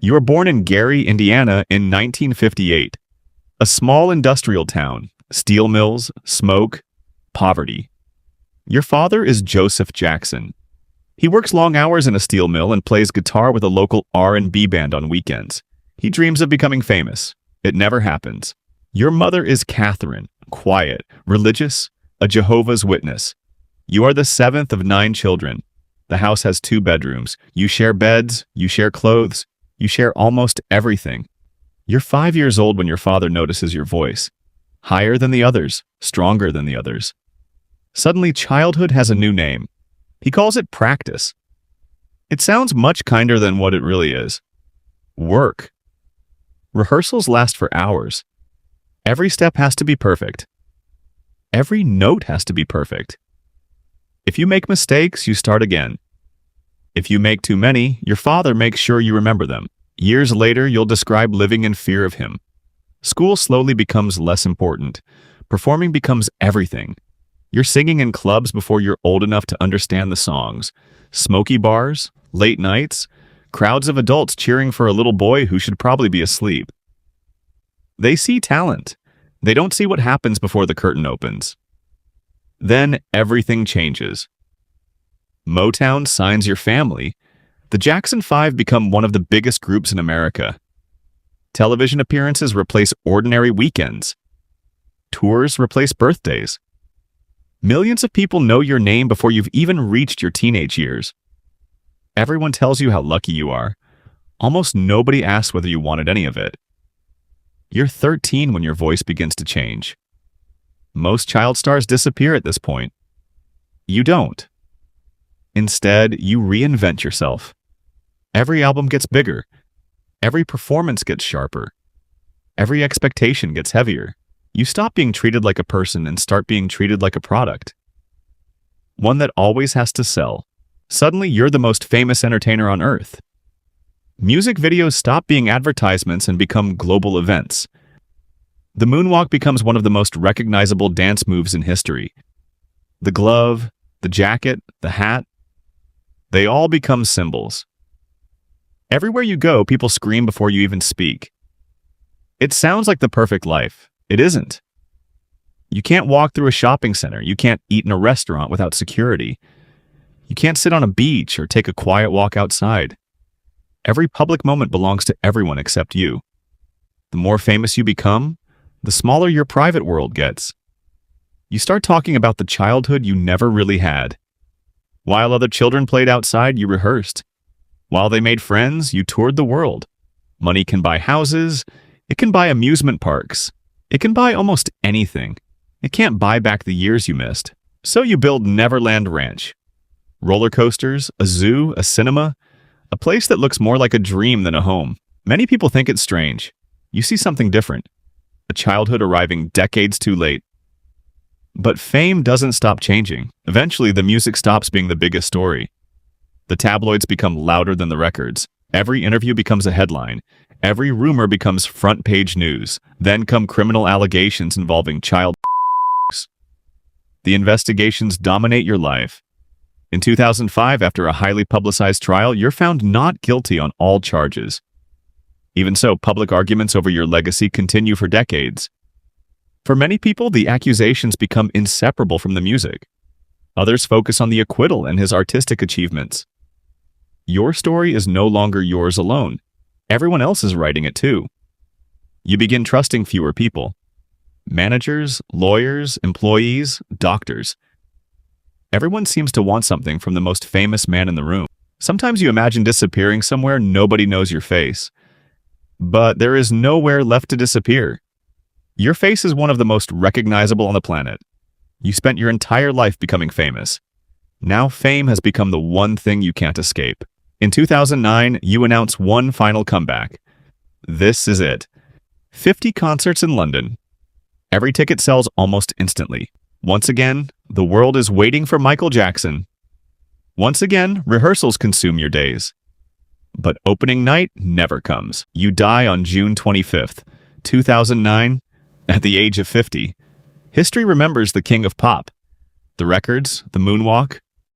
You were born in Gary, Indiana in 1958. A small industrial town, steel mills, smoke, poverty. Your father is Joseph Jackson. He works long hours in a steel mill and plays guitar with a local R&B band on weekends. He dreams of becoming famous. It never happens. Your mother is Catherine, quiet, religious, a Jehovah's Witness. You are the seventh of 9 children. The house has 2 bedrooms. You share beds, you share clothes, you share almost everything. You're 5 years old when your father notices your voice. Higher than the others, stronger than the others. Suddenly, childhood has a new name. He calls it practice. It sounds much kinder than what it really is. Work. Rehearsals last for hours. Every step has to be perfect. Every note has to be perfect. If you make mistakes, you start again. If you make too many, your father makes sure you remember them. Years later, you'll describe living in fear of him. School slowly becomes less important. Performing becomes everything. You're singing in clubs before you're old enough to understand the songs. Smoky bars, late nights, crowds of adults cheering for a little boy who should probably be asleep. They see talent. They don't see what happens before the curtain opens. Then everything changes. Motown signs your family. The Jackson 5 become one of the biggest groups in America. Television appearances replace ordinary weekends. Tours replace birthdays. Millions of people know your name before you've even reached your teenage years. Everyone tells you how lucky you are. Almost nobody asks whether you wanted any of it. You're 13 when your voice begins to change. Most child stars disappear at this point. You don't. Instead, you reinvent yourself. Every album gets bigger. Every performance gets sharper. Every expectation gets heavier. You stop being treated like a person and start being treated like a product. One that always has to sell. Suddenly, you're the most famous entertainer on earth. Music videos stop being advertisements and become global events. The moonwalk becomes one of the most recognizable dance moves in history. The glove, the jacket, the hat, they all become symbols. Everywhere you go, people scream before you even speak. It sounds like the perfect life. It isn't. You can't walk through a shopping center. You can't eat in a restaurant without security. You can't sit on a beach or take a quiet walk outside. Every public moment belongs to everyone except you. The more famous you become, the smaller your private world gets. You start talking about the childhood you never really had. While other children played outside, you rehearsed. While they made friends, you toured the world. Money can buy houses. It can buy amusement parks. It can buy almost anything. It can't buy back the years you missed. So you build Neverland Ranch. Roller coasters, a zoo, a cinema, a place that looks more like a dream than a home. Many people think it's strange. You see something different. A childhood arriving decades too late. But fame doesn't stop changing. Eventually, the music stops being the biggest story. The tabloids become louder than the records. Every interview becomes a headline. Every rumor becomes front-page news. Then come criminal allegations involving child abuse. The investigations dominate your life. In 2005, after a highly publicized trial, you're found not guilty on all charges. Even so, public arguments over your legacy continue for decades. For many people, the accusations become inseparable from the music. Others focus on the acquittal and his artistic achievements. Your story is no longer yours alone. Everyone else is writing it too. You begin trusting fewer people. Managers, lawyers, employees, doctors. Everyone seems to want something from the most famous man in the room. Sometimes you imagine disappearing somewhere nobody knows your face. But there is nowhere left to disappear. Your face is one of the most recognizable on the planet. You spent your entire life becoming famous. Now fame has become the one thing you can't escape. In 2009, you announce one final comeback. This is it. 50 concerts in London. Every ticket sells almost instantly. Once again, the world is waiting for Michael Jackson. Once again, rehearsals consume your days. But opening night never comes. You die on June 25th, 2009, at the age of 50. History remembers the king of pop. The records, the moonwalk,